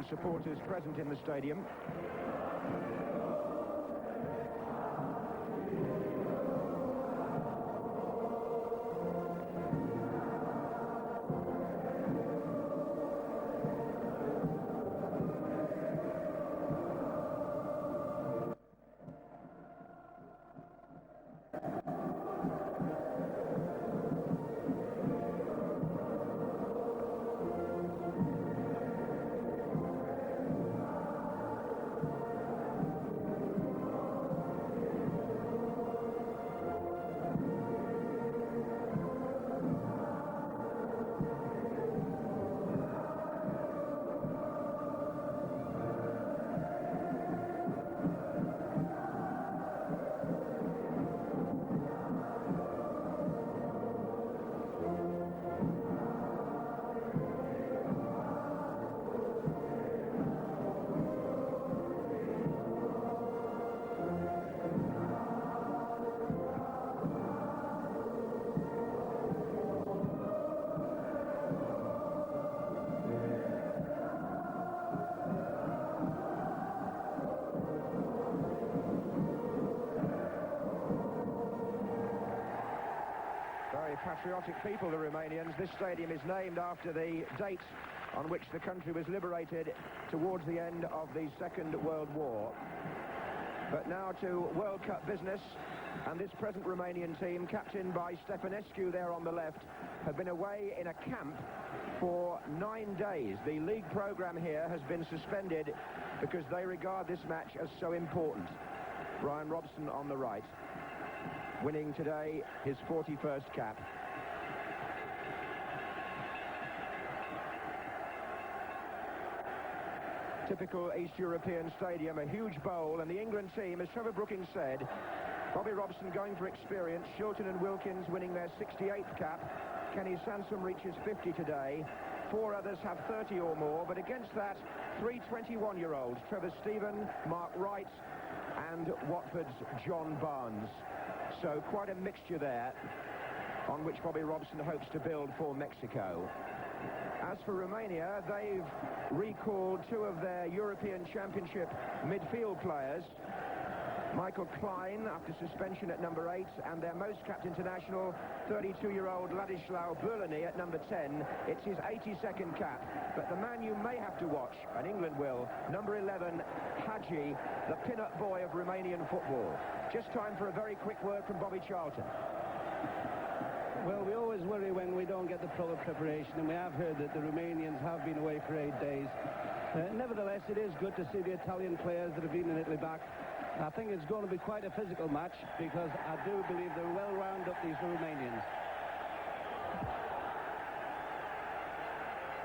supporters present in the stadium. Patriotic people, the Romanians. This stadium is named after the date on which the country was liberated towards the end of the Second World War. But now to World Cup business, and this present Romanian team, captained by Stefanescu there on the left, have been away in a camp for 9 days. The league programme here has been suspended because they regard this match as so important. Robson on the right, winning today his 41st cap. Typical East European stadium, a huge bowl, and the England team, as Trevor Brookings said, Bobby Robson going for experience, Shilton and Wilkins winning their 68th cap, Kenny Sansom reaches 50 today, 4 others have 30 or more, but against that, 3 21-year-olds, Trevor Stephen, Mark Wright, and Watford's John Barnes. So quite a mixture there on which Bobby Robson hopes to build for Mexico. As for Romania, they've recalled 2 of their European Championship midfield players, Michael Klein after suspension at number 8, and their most capped international, 32-year-old Ladislau Boloni at number 10. It's his 82nd cap. But the man you may have to watch, and England will, number 11, Hagi, the pin-up boy of Romanian football. Just time for a very quick word from Bobby Charlton. Well, we always worry when we don't get the proper preparation, and we have heard that the Romanians have been away for 8 days. Nevertheless, it is good to see the Italian players that have been in Italy back. I think it's going to be quite a physical match because I do believe they're well round up, these Romanians.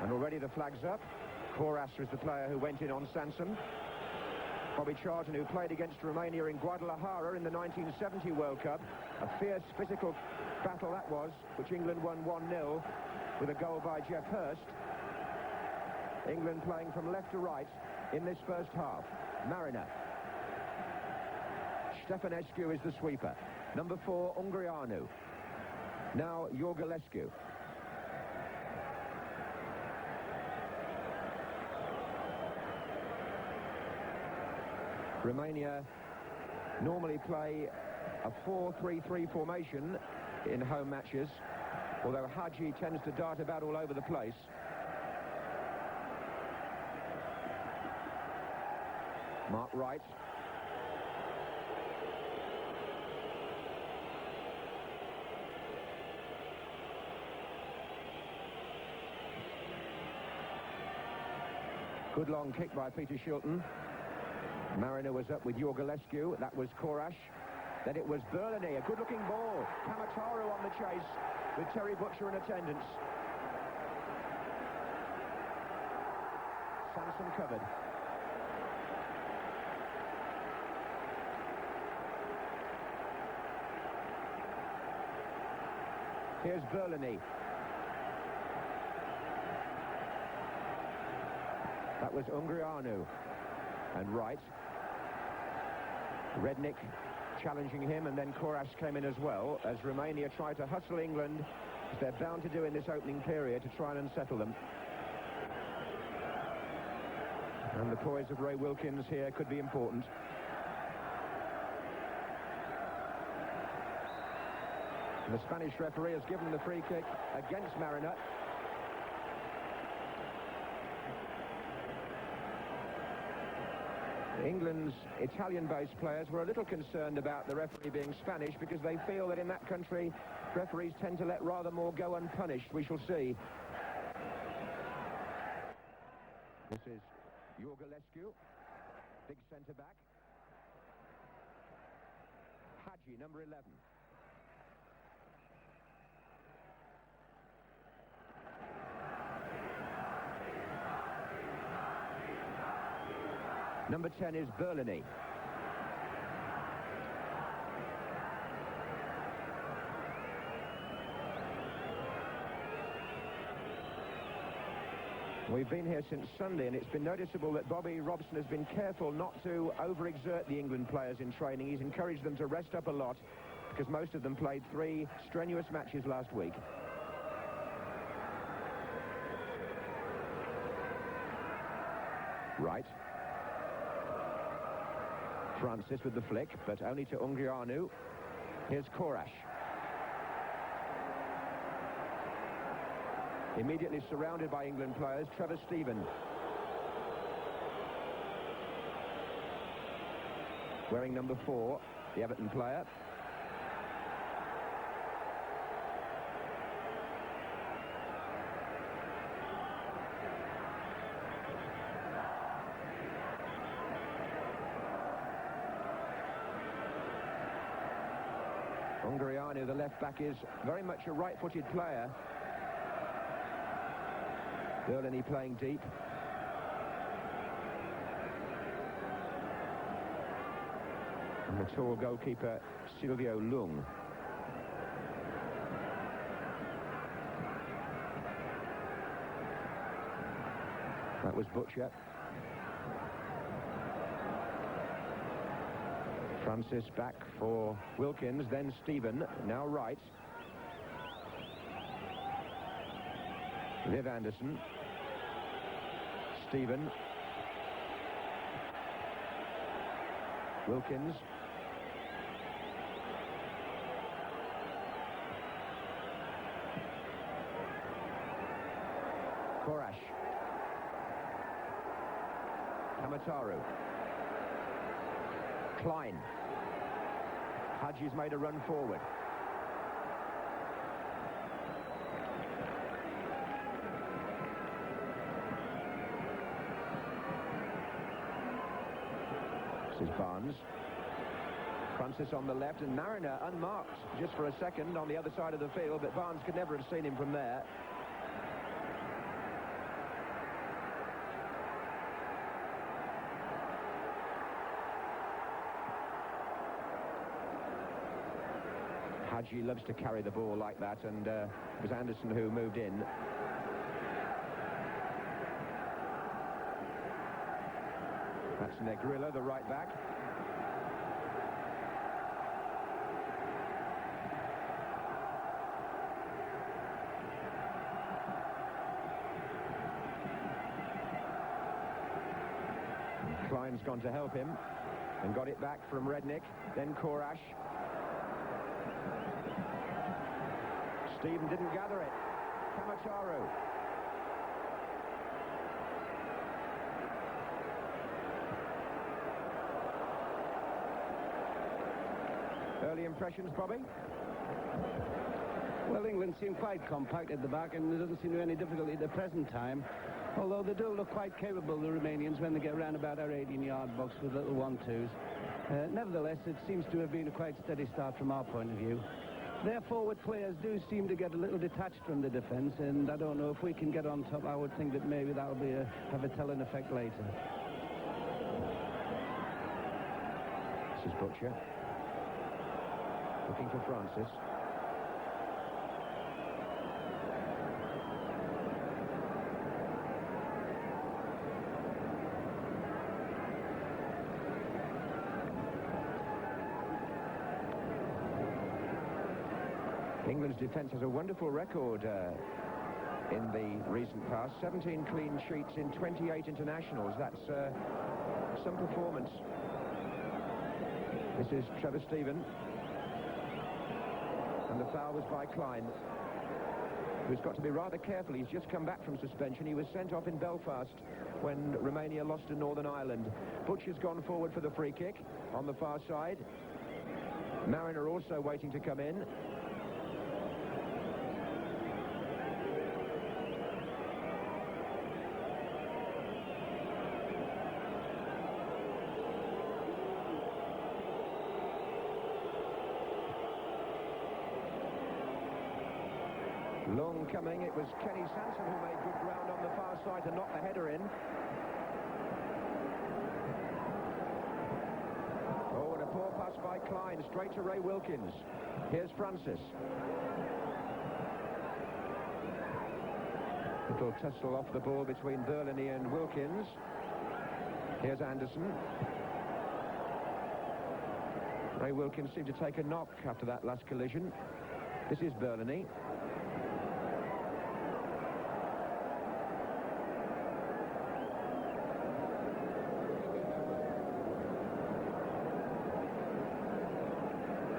And already the flag's up. Coras is the player who went in on Sansom. Bobby Charlton, who played against Romania in Guadalajara in the 1970 World Cup. A fierce physical battle that was, which England won 1-0 with a goal by Jeff Hurst. England playing from left to right in this first half. Mariner. Stefanescu is the sweeper. Number 4, Ungureanu. Now Iorgulescu. Romania normally play a 4-3-3 formation in home matches, although Hagi tends to dart about all over the place. Mark Wright. Good long kick by Peter Shilton. Mariner was up with Iorgulescu. That was Coras. Then it was Boloni. A good-looking ball. Camataru on the chase with Terry Butcher in attendance. Sansom covered. Here's Boloni. That was Ungureanu. And Wright. Rednic challenging him, and then Coras came in as well, as Romania tried to hustle England, as they're bound to do in this opening period, to try and unsettle them. And the poise of Ray Wilkins here could be important. The Spanish referee has given the free kick against Mariner. England's Italian-based players were a little concerned about the referee being Spanish because they feel that in that country referees tend to let rather more go unpunished. We shall see. This is Iorgulescu, big centre-back. Hagi, number 11. Number 10 is Boloni. We've been here since Sunday, and it's been noticeable that Bobby Robson has been careful not to overexert the England players in training. He's encouraged them to rest up a lot, because most of them played 3 strenuous matches last week. Wright. Francis with the flick, but only to Ungureanu. Here's Coras. Immediately surrounded by England players, Trevor Steven. Wearing number 4, the Everton player. Ungureanu, the left back, is very much a right-footed player. Boloni playing deep. And the tall goalkeeper, Lunc. That was Butcher. Francis back for Wilkins, then Steven, now Wright. Viv Anderson. Steven. Wilkins. Coras. Camataru. Klein. Hagi's made a run forward. This is Barnes. Francis on the left, and Mariner unmarked just for a second on the other side of the field, but Barnes could never have seen him from there. Hagi loves to carry the ball like that, and it was Anderson who moved in. That's Necrila, the right back. Klein's gone to help him and got it back from Rednic, then Coras. Steven didn't gather it. Camataru. Early impressions, Bobby? Well, England seem quite compact at the back, and there doesn't seem to be any difficulty at the present time. Although they do look quite capable, the Romanians, when they get round about our 18-yard box with little 1-2s. Nevertheless, it seems to have been a quite steady start from our point of view. Their forward players do seem to get a little detached from the defence, and I don't know if we can get on top. I would think that maybe that'll be have a telling effect later. This is Butcher. Looking for Francis. England's defence has a wonderful record in the recent past. 17 clean sheets in 28 internationals. That's some performance. This is Trevor Steven. And the foul was by Klein, who's got to be rather careful. He's just come back from suspension. He was sent off in Belfast when Romania lost to Northern Ireland. Butcher's gone forward for the free kick on the far side. Mariner also waiting to come in. Long coming. It was Kenny Sansom who made good ground on the far side to knock the header in. Oh, and a poor pass by Klein, straight to Ray Wilkins. Here's Francis. Little tussle off the ball between Boloni and Wilkins. Here's Anderson. Ray Wilkins seemed to take a knock after that last collision. This is Boloni.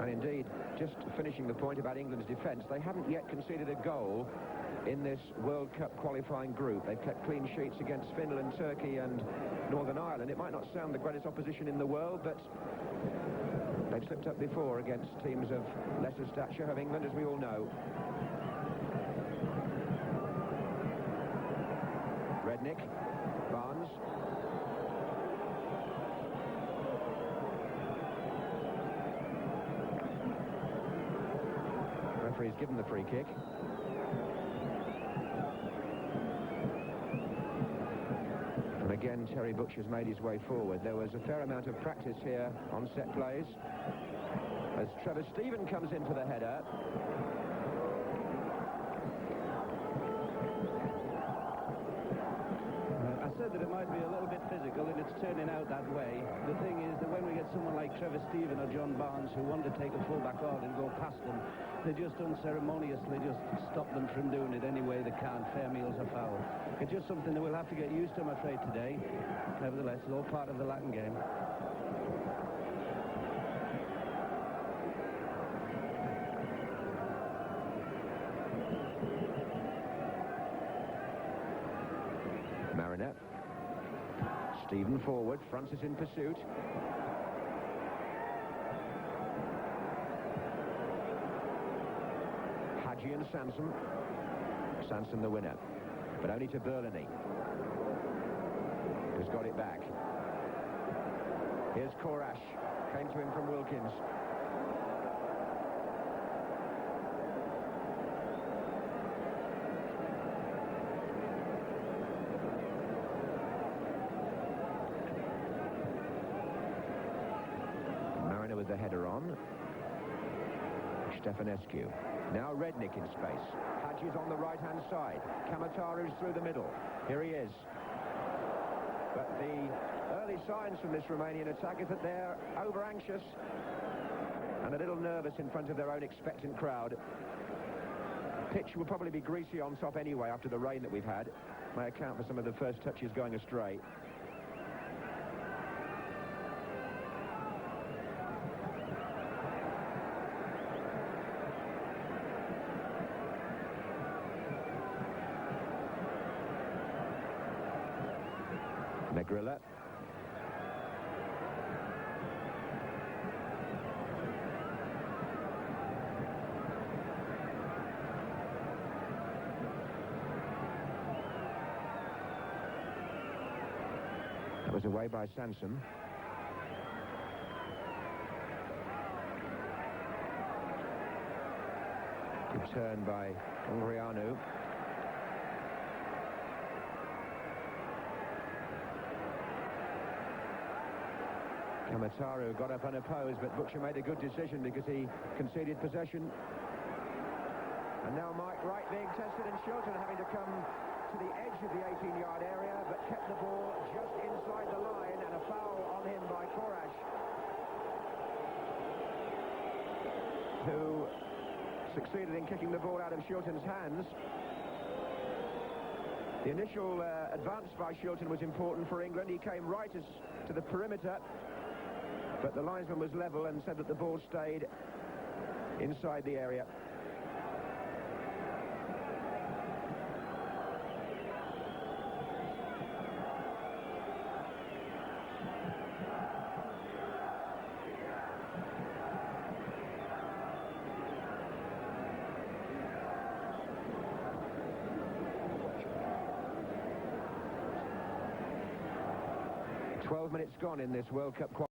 And indeed, just finishing the point about England's defence, they haven't yet conceded a goal in this World Cup qualifying group. They've kept clean sheets against Finland, Turkey and Northern Ireland. It might not sound the greatest opposition in the world, but they've slipped up before against teams of lesser stature of England, as we all know. Rednic, Barnes. Referee's given the free kick. And again, Terry Butcher's made his way forward. There was a fair amount of practice here on set plays. As Trevor Steven comes in for the header. I said that it might be a little bit physical, and it's turning out that way. The thing is that when we get someone like Trevor Steven or John Barnes who want to take a full-back on and go past them, they just unceremoniously just stop them from doing it any way they can, fair meals or foul. It's just something that we'll have to get used to, I'm afraid, today. Nevertheless, it's all part of the Latin game. Mariner. Steven forward, Francis in pursuit. Hagi and Sansom. Sansom the winner, but only to Boloni, who's got it back. Here's Coras, came to him from Wilkins. Mariner with the header on. Stefanescu. Now Rednic in space. Hagi's on the right-hand side. Camataru's through the middle. Here he is. But the early signs from this Romanian attack is that they're over-anxious and a little nervous in front of their own expectant crowd. Pitch will probably be greasy on top anyway after the rain that we've had. May account for some of the first touches going astray. Necrila. That was away by Sansom. Good turn by Ungureanu. Camataru got up unopposed, but Butcher made a good decision because he conceded possession. And now Wright being tested, and Shilton having to come to the edge of the 18-yard area, but kept the ball just inside the line, and a foul on him by Coras, who succeeded in kicking the ball out of Shilton's hands. The initial advance by Shilton was important for England. He came right to the perimeter, but the linesman was level and said that the ball stayed inside the area. Minutes gone in this World Cup qualification.